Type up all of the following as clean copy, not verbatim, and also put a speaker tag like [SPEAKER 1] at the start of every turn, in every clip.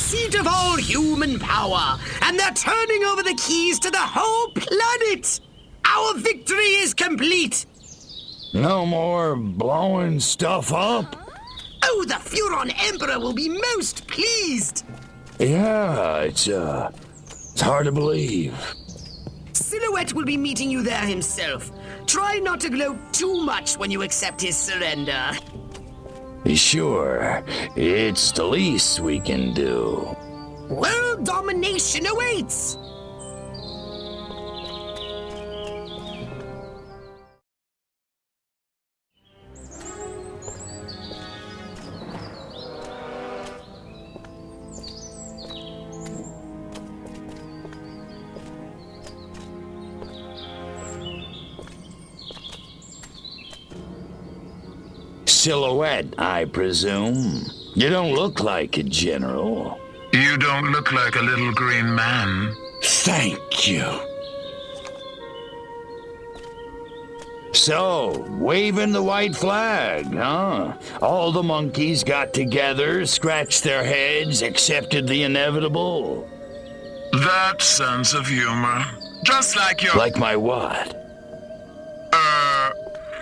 [SPEAKER 1] seat of all human power, and they're turning over the keys to the whole planet. Our victory is complete.
[SPEAKER 2] No more blowing stuff up?
[SPEAKER 1] Oh, the Furon Emperor will be most pleased.
[SPEAKER 2] Yeah, it's hard to believe.
[SPEAKER 1] Silhouette will be meeting you there himself. Try not to gloat too much when you accept his surrender.
[SPEAKER 2] Sure, it's the least we can do.
[SPEAKER 1] World domination awaits!
[SPEAKER 2] Silhouette, I presume. You don't look like a general.
[SPEAKER 3] You don't look like a little green man.
[SPEAKER 2] Thank you. So, waving the white flag, huh? All the monkeys got together, scratched their heads, accepted the inevitable.
[SPEAKER 3] That sense of humor. Just like your...
[SPEAKER 2] Like my what?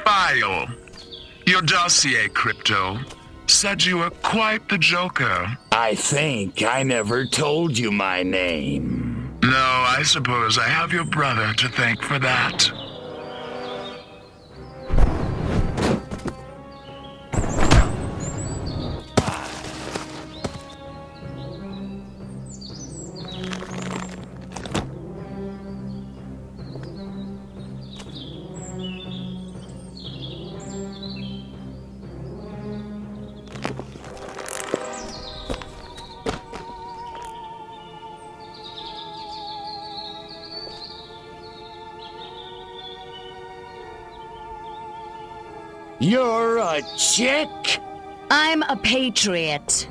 [SPEAKER 3] File. Your dossier, Crypto, said you were quite the joker.
[SPEAKER 2] I think I never told you my name.
[SPEAKER 3] No, I suppose I have your brother to thank for that.
[SPEAKER 2] You're a chick?
[SPEAKER 4] I'm a patriot.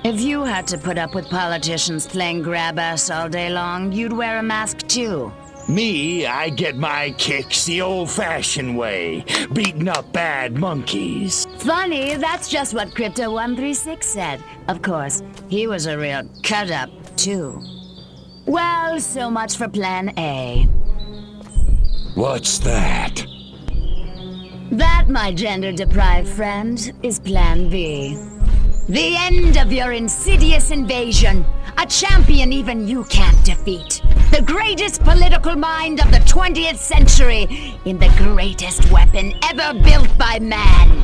[SPEAKER 4] If you had to put up with politicians playing grab-ass all day long, you'd wear a mask too.
[SPEAKER 2] Me, I get my kicks the old-fashioned way, beating up bad monkeys.
[SPEAKER 4] Funny, that's just what Crypto136 said. Of course, he was a real cut-up too. Well, so much for Plan A.
[SPEAKER 2] What's that?
[SPEAKER 4] That, my gender-deprived friend, is Plan B. The end of your insidious invasion. A champion even you can't defeat. The greatest political mind of the 20th century in the greatest weapon ever built by man.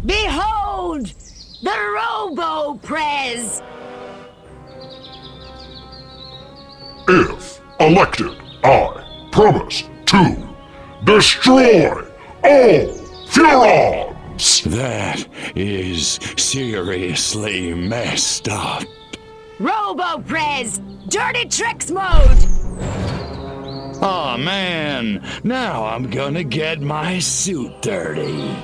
[SPEAKER 4] Behold, the Robo-Prez!
[SPEAKER 5] If elected, I promise to destroy all furons!
[SPEAKER 2] That is seriously messed up.
[SPEAKER 4] Robo-Prez! Dirty Tricks mode!
[SPEAKER 2] Aw, man, now I'm gonna get my suit dirty.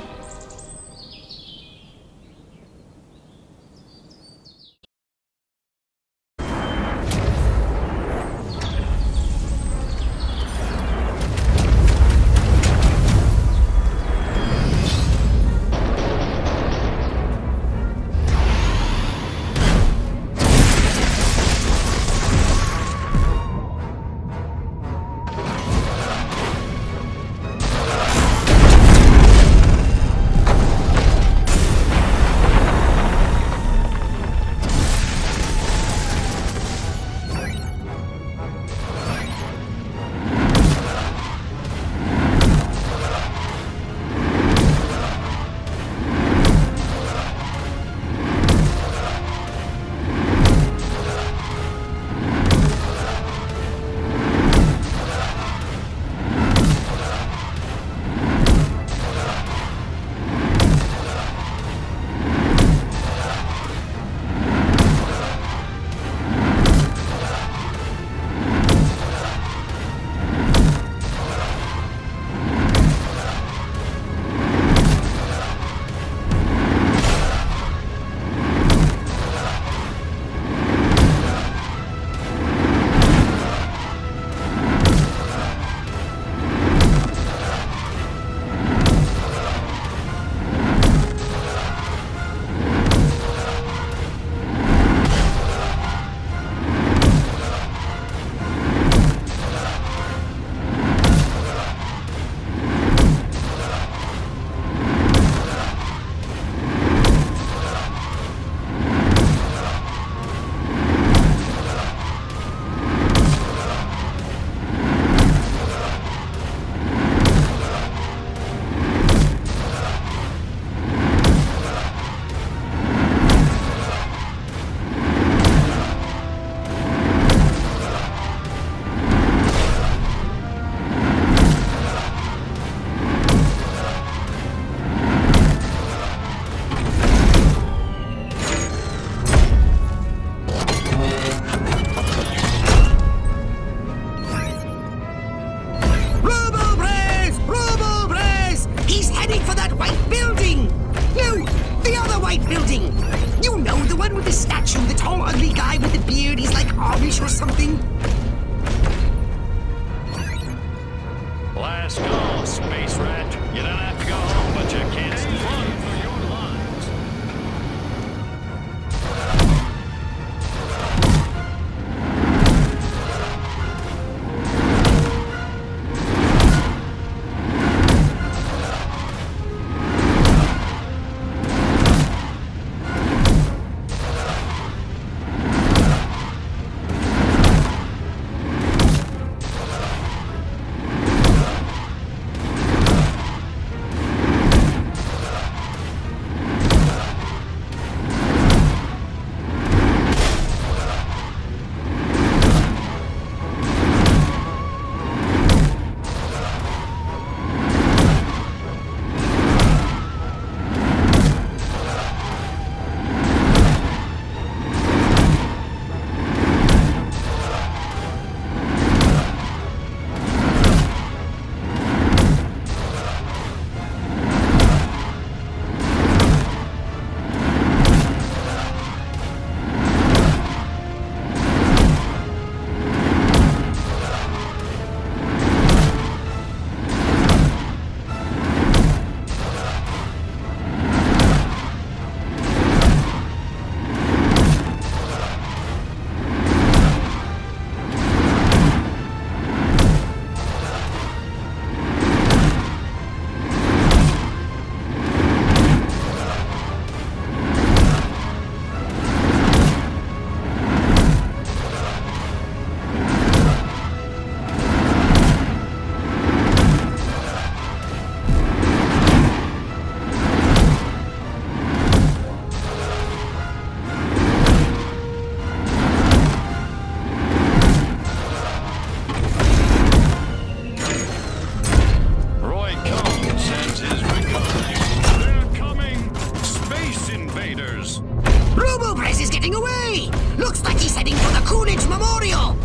[SPEAKER 1] memorial!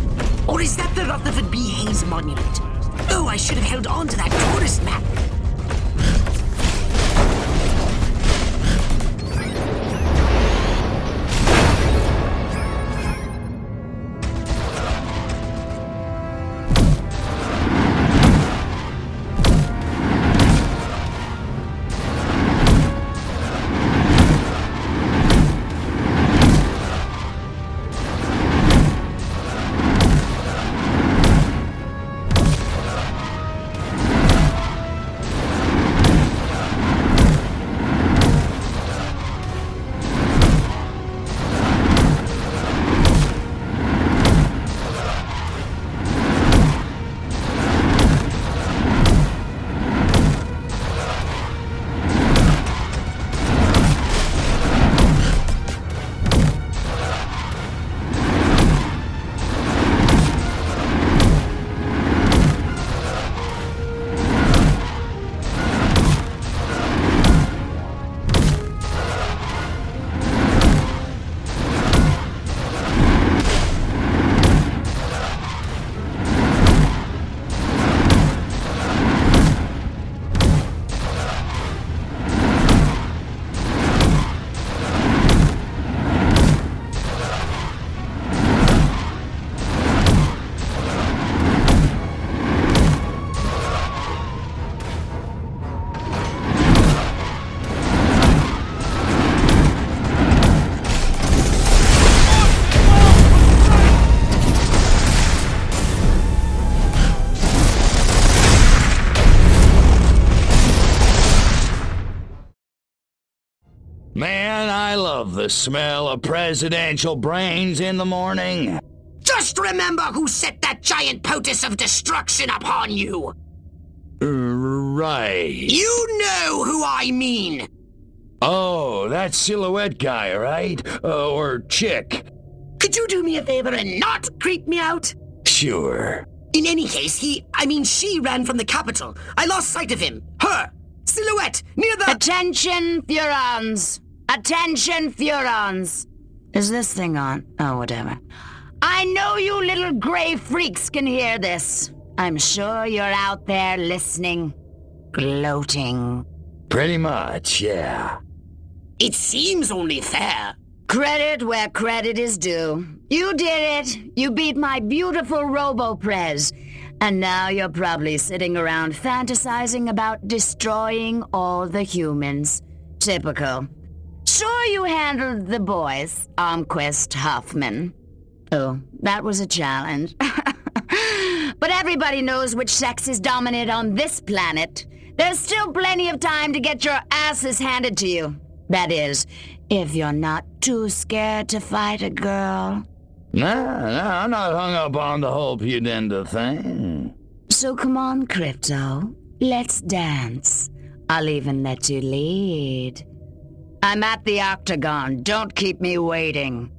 [SPEAKER 1] Or is that the Rutherford B. Hayes monument? Oh, I should have held on to that tourist map.
[SPEAKER 2] Man, I love the smell of presidential brains in the morning.
[SPEAKER 1] Just remember who set that giant potus of destruction upon you!
[SPEAKER 2] Right.
[SPEAKER 1] You know who I mean!
[SPEAKER 2] Oh, that silhouette guy, right? Or chick.
[SPEAKER 1] Could you do me a favor and not creep me out?
[SPEAKER 2] Sure.
[SPEAKER 1] In any case, she ran from the Capitol. I lost sight of him. Her! Silhouette! Near the—
[SPEAKER 4] Attention, Furons! Attention, Furons! Is this thing on? Oh, whatever. I know you little gray freaks can hear this. I'm sure you're out there listening. Gloating.
[SPEAKER 2] Pretty much, yeah.
[SPEAKER 1] It seems only fair.
[SPEAKER 4] Credit where credit is due. You did it. You beat my beautiful Robo-Prez. And now you're probably sitting around fantasizing about destroying all the humans. Typical. Sure you handled the boys, Armquist Huffman. Oh, that was a challenge. But everybody knows which sex is dominant on this planet. There's still plenty of time to get your asses handed to you. That is, if you're not too scared to fight a girl.
[SPEAKER 2] No, I'm not hung up on the whole pudenda thing.
[SPEAKER 4] So come on, Crypto. Let's dance. I'll even let you lead. I'm at the Octagon. Don't keep me waiting.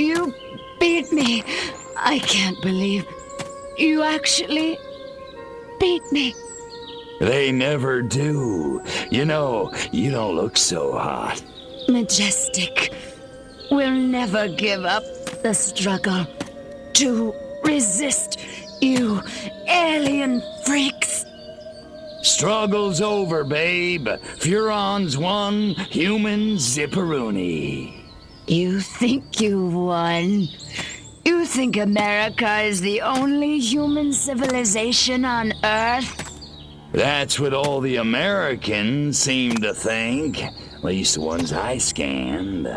[SPEAKER 4] You beat me. I can't believe you actually beat me.
[SPEAKER 2] They never do. You know, you don't look so hot.
[SPEAKER 4] Majestic will never give up the struggle to resist you alien freaks.
[SPEAKER 2] Struggle's over, babe. Furon's won, humans zipperoonie.
[SPEAKER 4] You think you won? You think America is the only human civilization on Earth?
[SPEAKER 2] That's what all the Americans seem to think. At least the ones I scanned.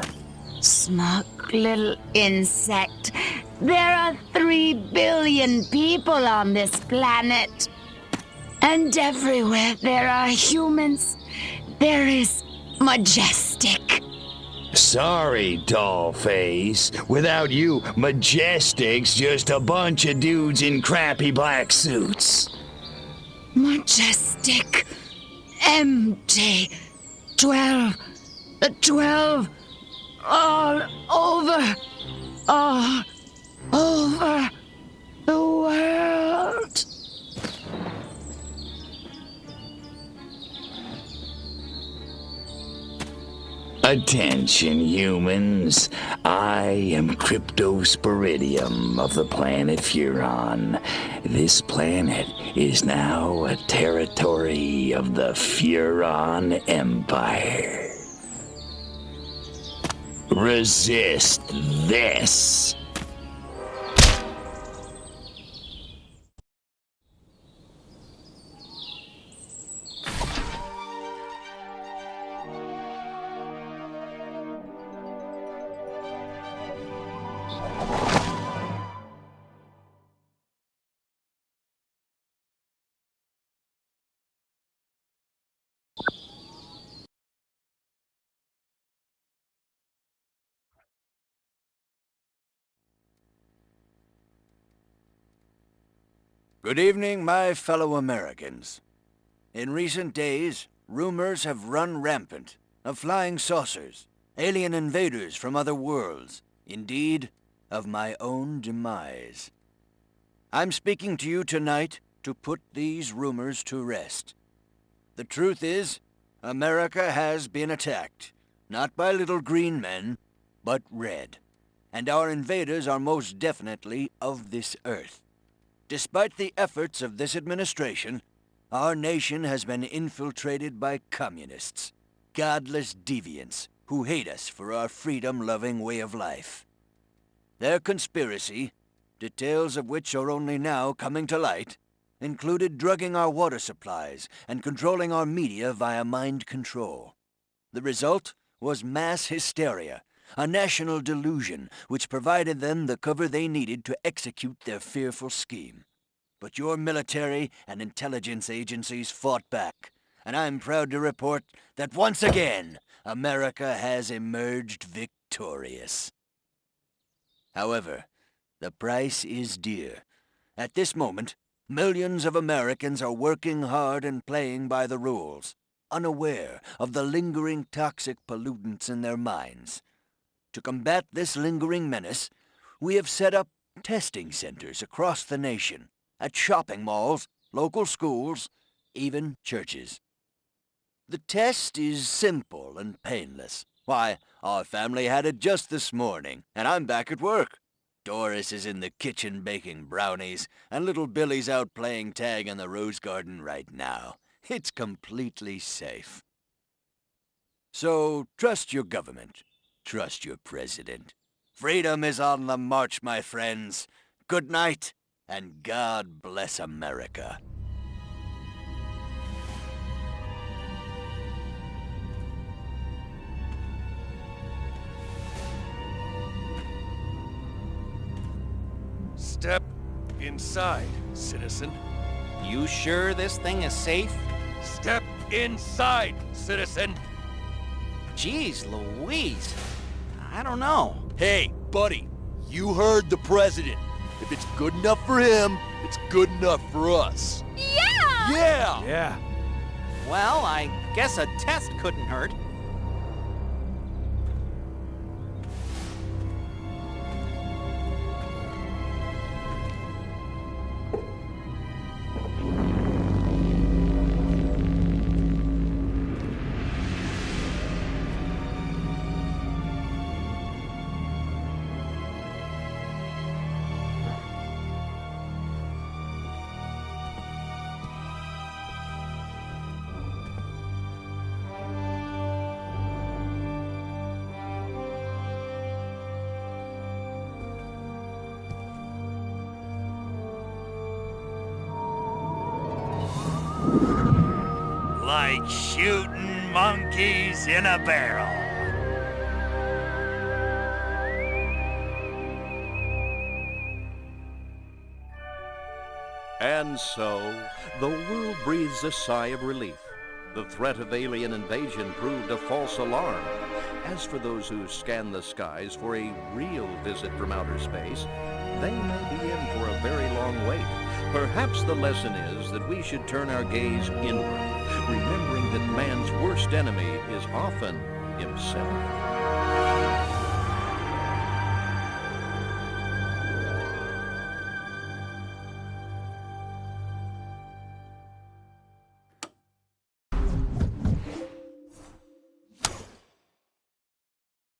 [SPEAKER 4] Smug little insect. There are 3 billion people on this planet. And everywhere there are humans, there is Majestic.
[SPEAKER 2] Sorry, dollface. Without you, Majestic's just a bunch of dudes in crappy black suits.
[SPEAKER 4] Majestic. empty. 12. The 12. All over the world.
[SPEAKER 2] Attention, humans. I am Cryptosporidium of the planet Furon. This planet is now a territory of the Furon Empire. Resist this.
[SPEAKER 6] Good evening, my fellow Americans. In recent days, rumors have run rampant of flying saucers, alien invaders from other worlds, indeed, of my own demise. I'm speaking to you tonight to put these rumors to rest. The truth is, America has been attacked, not by little green men, but red. And our invaders are most definitely of this earth. Despite the efforts of this administration, our nation has been infiltrated by communists, godless deviants who hate us for our freedom-loving way of life. Their conspiracy, details of which are only now coming to light, included drugging our water supplies and controlling our media via mind control. The result was mass hysteria, a national delusion which provided them the cover they needed to execute their fearful scheme. But your military and intelligence agencies fought back, and I'm proud to report that once again, America has emerged victorious. However, the price is dear. At this moment, millions of Americans are working hard and playing by the rules, unaware of the lingering toxic pollutants in their minds. To combat this lingering menace, we have set up testing centers across the nation, at shopping malls, local schools, even churches. The test is simple and painless. Why, our family had it just this morning, and I'm back at work. Doris is in the kitchen baking brownies, and little Billy's out playing tag in the rose garden right now. It's completely safe. So, trust your government. Trust your president. Freedom is on the march, my friends. Good night, and God bless America.
[SPEAKER 7] Step inside, citizen.
[SPEAKER 8] You sure this thing is safe?
[SPEAKER 7] Step inside, citizen.
[SPEAKER 8] Jeez Louise. I don't know.
[SPEAKER 7] Hey, buddy, you heard the president. If it's good enough for him, it's good enough for us.
[SPEAKER 9] Yeah!
[SPEAKER 7] Yeah!
[SPEAKER 8] Yeah. Well, I guess a test couldn't hurt.
[SPEAKER 2] Like shooting monkeys in a barrel.
[SPEAKER 9] And so, the world breathes a sigh of relief. The threat of alien invasion proved a false alarm. As for those who scan the skies for a real visit from outer space, they may be in for a very long wait. Perhaps the lesson is that we should turn our gaze inward, remembering that man's worst enemy is often himself.